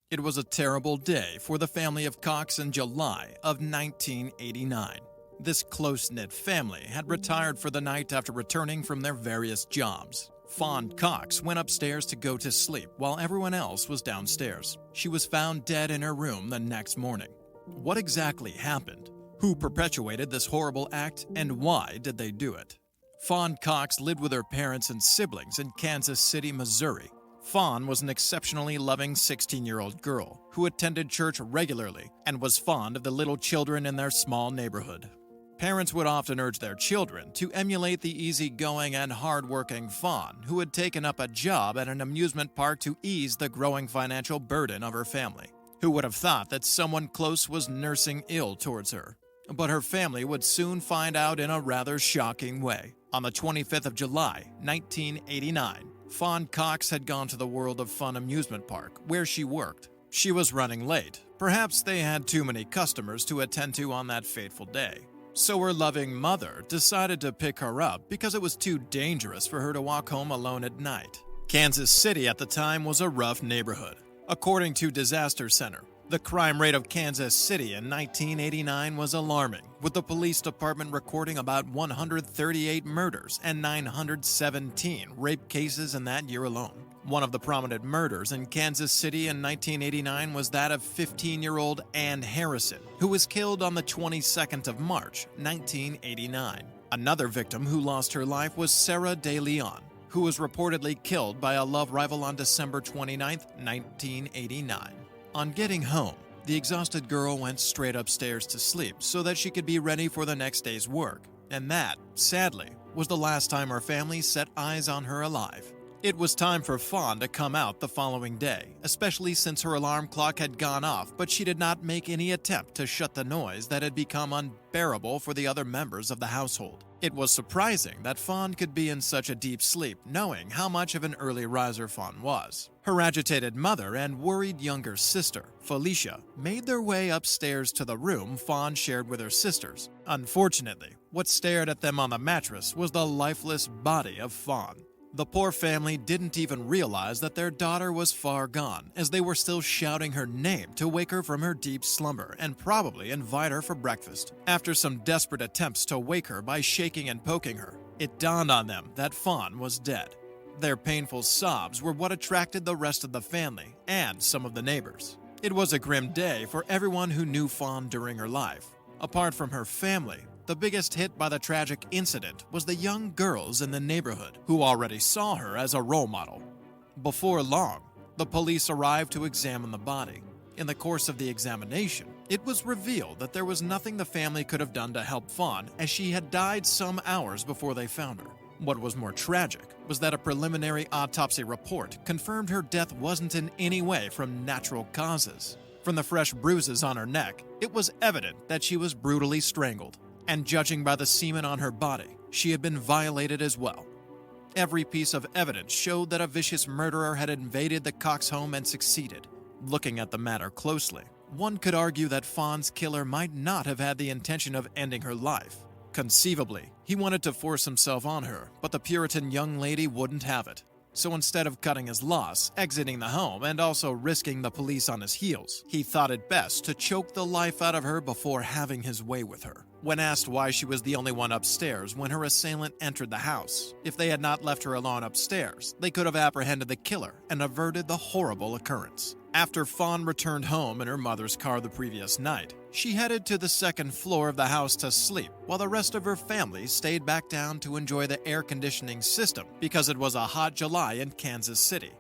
It was a terrible day for the family of Cox in July of 1989. This close-knit family had retired for the night after returning from their various jobs. Fawn Cox went upstairs to go to sleep while everyone else was downstairs. She was found dead in her room the next morning. What exactly happened? Who perpetuated this horrible act, and why did they do it? Fawn Cox lived with her parents and siblings in Kansas City, Missouri. Fawn was an exceptionally loving 16-year-old girl who attended church regularly and was fond of the little children in their small neighborhood. Parents would often urge their children to emulate the easygoing and hardworking Fawn, who had taken up a job at an amusement park to ease the growing financial burden of her family. Who would have thought that someone close was nursing ill towards her? But her family would soon find out in a rather shocking way. On the 25th of July, 1989, Fawn Cox had gone to the World of Fun amusement park, where she worked. She was running late. Perhaps they had too many customers to attend to on that fateful day. So her loving mother decided to pick her up because it was too dangerous for her to walk home alone at night. Kansas City at the time was a rough neighborhood. According to Disaster Center, the crime rate of Kansas City in 1989 was alarming, with the police department recording about 138 murders and 917 rape cases in that year alone. One of the prominent murders in Kansas City in 1989 was that of 15-year-old Ann Harrison, who was killed on the 22nd of March, 1989. Another victim who lost her life was Sarah De Leon, who was reportedly killed by a love rival on December 29, 1989. On getting home, the exhausted girl went straight upstairs to sleep so that she could be ready for the next day's work. And that, sadly, was the last time her family set eyes on her alive. It was time for Fawn to come out the following day, especially since her alarm clock had gone off, but she did not make any attempt to shut the noise that had become unbearable for the other members of the household. It was surprising that Fawn could be in such a deep sleep, knowing how much of an early riser Fawn was. Her agitated mother and worried younger sister, Felicia, made their way upstairs to the room Fawn shared with her sisters. Unfortunately, what stared at them on the mattress was the lifeless body of Fawn. The poor family didn't even realize that their daughter was far gone, as they were still shouting her name to wake her from her deep slumber and probably invite her for breakfast. After some desperate attempts to wake her by shaking and poking her, it dawned on them that Fawn was dead. Their painful sobs were what attracted the rest of the family and some of the neighbors. It was a grim day for everyone who knew Fawn during her life. Apart from her family, the biggest hit by the tragic incident was the young girls in the neighborhood, who already saw her as a role model. Before long, the police arrived to examine the body. In the course of the examination, it was revealed that there was nothing the family could have done to help Fawn, as she had died some hours before they found her. What was more tragic was that a preliminary autopsy report confirmed her death wasn't in any way from natural causes. From the fresh bruises on her neck, it was evident that she was brutally strangled. And judging by the semen on her body, she had been violated as well. Every piece of evidence showed that a vicious murderer had invaded the Cox home and succeeded. Looking at the matter closely, one could argue that Fawn's killer might not have had the intention of ending her life. Conceivably, he wanted to force himself on her, but the Puritan young lady wouldn't have it. So instead of cutting his loss, exiting the home, and also risking the police on his heels, he thought it best to choke the life out of her before having his way with her. When asked why she was the only one upstairs when her assailant entered the house, if they had not left her alone upstairs, they could have apprehended the killer and averted the horrible occurrence. After Fawn returned home in her mother's car the previous night, she headed to the second floor of the house to sleep, while the rest of her family stayed back down to enjoy the air conditioning system because it was a hot July in Kansas City.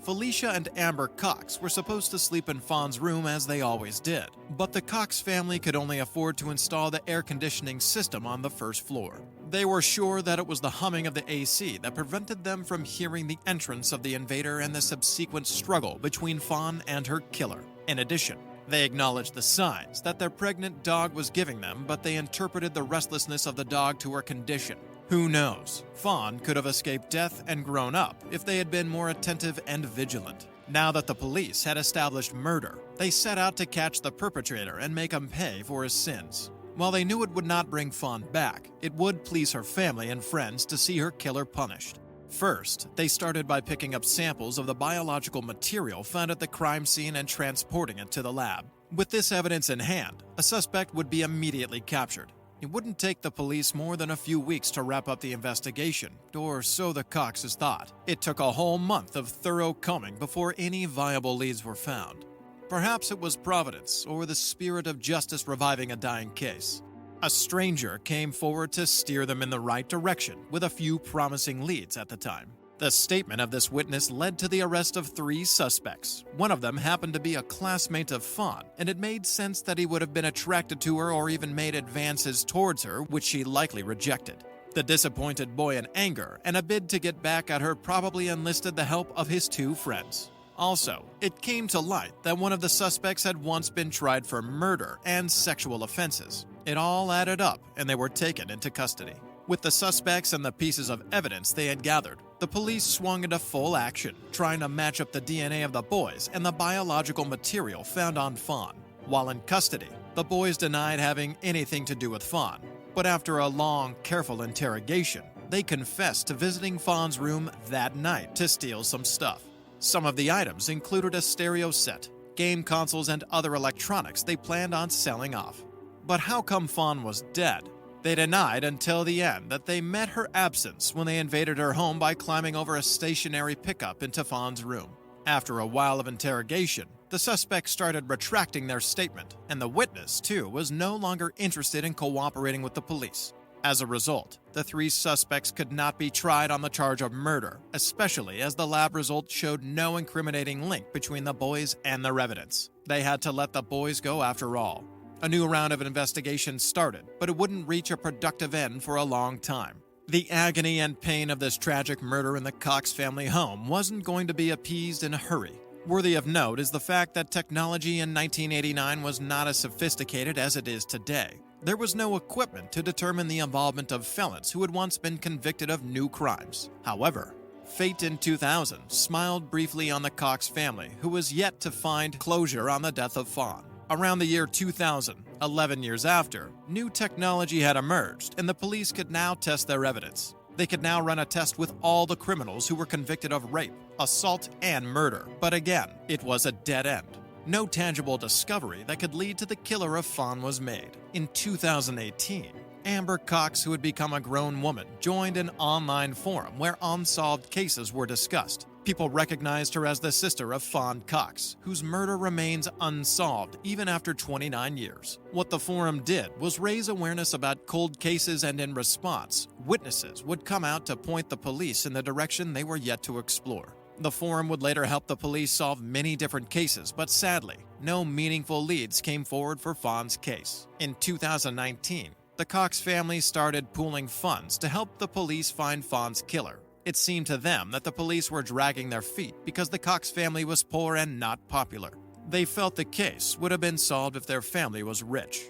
Felicia and Amber Cox were supposed to sleep in Fawn's room as they always did, but the Cox family could only afford to install the air conditioning system on the first floor. They were sure that it was the humming of the AC that prevented them from hearing the entrance of the invader and the subsequent struggle between Fawn and her killer. In addition, they acknowledged the signs that their pregnant dog was giving them, but they interpreted the restlessness of the dog to her condition. Who knows? Fawn could have escaped death and grown up if they had been more attentive and vigilant. Now that the police had established murder, they set out to catch the perpetrator and make him pay for his sins. While they knew it would not bring Fawn back, it would please her family and friends to see her killer punished. First, they started by picking up samples of the biological material found at the crime scene and transporting it to the lab. With this evidence in hand, a suspect would be immediately captured. It wouldn't take the police more than a few weeks to wrap up the investigation, or so the Coxes thought. It took a whole month of thorough combing before any viable leads were found. Perhaps it was Providence or the spirit of justice reviving a dying case. A stranger came forward to steer them in the right direction with a few promising leads at the time. The statement of this witness led to the arrest of 3 suspects. One of them happened to be a classmate of Fawn, and it made sense that he would have been attracted to her or even made advances towards her, which she likely rejected. The disappointed boy in anger and a bid to get back at her probably enlisted the help of his 2 friends. Also, it came to light that one of the suspects had once been tried for murder and sexual offenses. It all added up, and they were taken into custody. With the suspects and the pieces of evidence they had gathered, the police swung into full action, trying to match up the DNA of the boys and the biological material found on Fawn. While in custody, the boys denied having anything to do with Fawn, but after a long, careful interrogation, they confessed to visiting Fawn's room that night to steal some stuff. Some of the items included a stereo set, game consoles, and other electronics they planned on selling off. But how come Fawn was dead? They denied until the end that they met her absence when they invaded her home by climbing over a stationary pickup into Fawn's room. After a while of interrogation, the suspects started retracting their statement, and the witness, too, was no longer interested in cooperating with the police. As a result, the 3 suspects could not be tried on the charge of murder, especially as the lab results showed no incriminating link between the boys and their evidence. They had to let the boys go after all. A new round of investigation started, but it wouldn't reach a productive end for a long time. The agony and pain of this tragic murder in the Cox family home wasn't going to be appeased in a hurry. Worthy of note is the fact that technology in 1989 was not as sophisticated as it is today. There was no equipment to determine the involvement of felons who had once been convicted of new crimes. However, fate in 2000 smiled briefly on the Cox family, who was yet to find closure on the death of Fawn. Around the year 2000, 11 years after, new technology had emerged, and the police could now test their evidence. They could now run a test with all the criminals who were convicted of rape, assault, and murder. But again, it was a dead end. No tangible discovery that could lead to the killer of Fawn was made. In 2018, Amber Cox, who had become a grown woman, joined an online forum where unsolved cases were discussed. People recognized her as the sister of Fawn Cox, whose murder remains unsolved even after 29 years. What the forum did was raise awareness about cold cases, and in response, witnesses would come out to point the police in the direction they were yet to explore. The forum would later help the police solve many different cases, but sadly, no meaningful leads came forward for Fawn's case. In 2019, the Cox family started pooling funds to help the police find Fawn's killer. It seemed to them that the police were dragging their feet because the Cox family was poor and not popular. They felt the case would have been solved if their family was rich.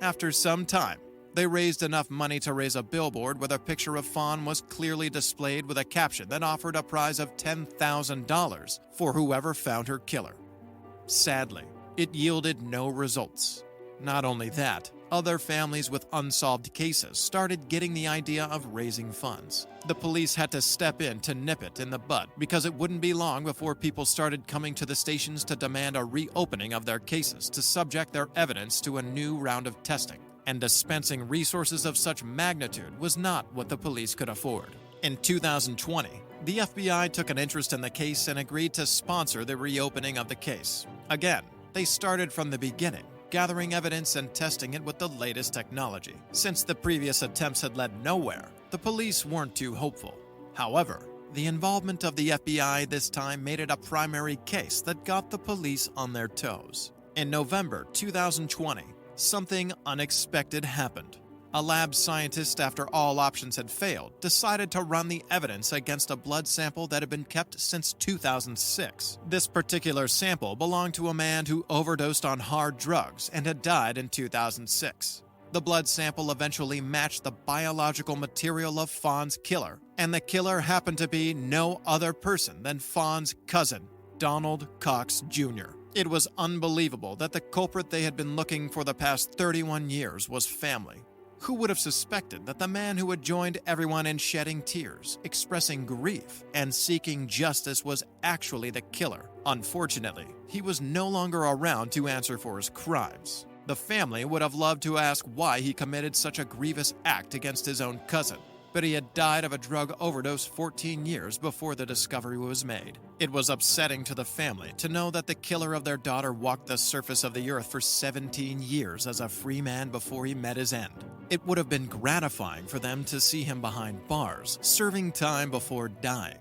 After some time, they raised enough money to raise a billboard where a picture of Fawn was clearly displayed with a caption that offered a prize of $10,000 for whoever found her killer. Sadly, it yielded no results. Not only that, other families with unsolved cases started getting the idea of raising funds. The police had to step in to nip it in the bud because it wouldn't be long before people started coming to the stations to demand a reopening of their cases to subject their evidence to a new round of testing. And dispensing resources of such magnitude was not what the police could afford. In 2020, the FBI took an interest in the case and agreed to sponsor the reopening of the case. Again, they started from the beginning, gathering evidence and testing it with the latest technology. Since the previous attempts had led nowhere, the police weren't too hopeful. However, the involvement of the FBI this time made it a primary case that got the police on their toes. In November 2020, something unexpected happened. A lab scientist, after all options had failed, decided to run the evidence against a blood sample that had been kept since 2006. This particular sample belonged to a man who overdosed on hard drugs and had died in 2006. The blood sample eventually matched the biological material of Fawn's killer, and the killer happened to be no other person than Fawn's cousin, Donald Cox Jr. It was unbelievable that the culprit they had been looking for the past 31 years was family. Who would have suspected that the man who had joined everyone in shedding tears, expressing grief, and seeking justice was actually the killer? Unfortunately, he was no longer around to answer for his crimes. The family would have loved to ask why he committed such a grievous act against his own cousin, but he had died of a drug overdose 14 years before the discovery was made. It was upsetting to the family to know that the killer of their daughter walked the surface of the earth for 17 years as a free man before he met his end. It would have been gratifying for them to see him behind bars, serving time before dying.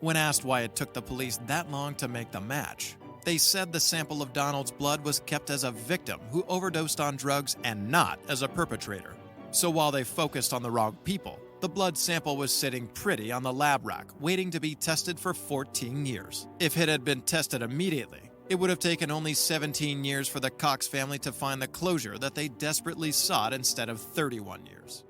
When asked why it took the police that long to make the match, they said the sample of Donald's blood was kept as a victim who overdosed on drugs and not as a perpetrator. So while they focused on the wrong people, the blood sample was sitting pretty on the lab rack, waiting to be tested for 14 years. If it had been tested immediately, it would have taken only 17 years for the Cox family to find the closure that they desperately sought instead of 31 years.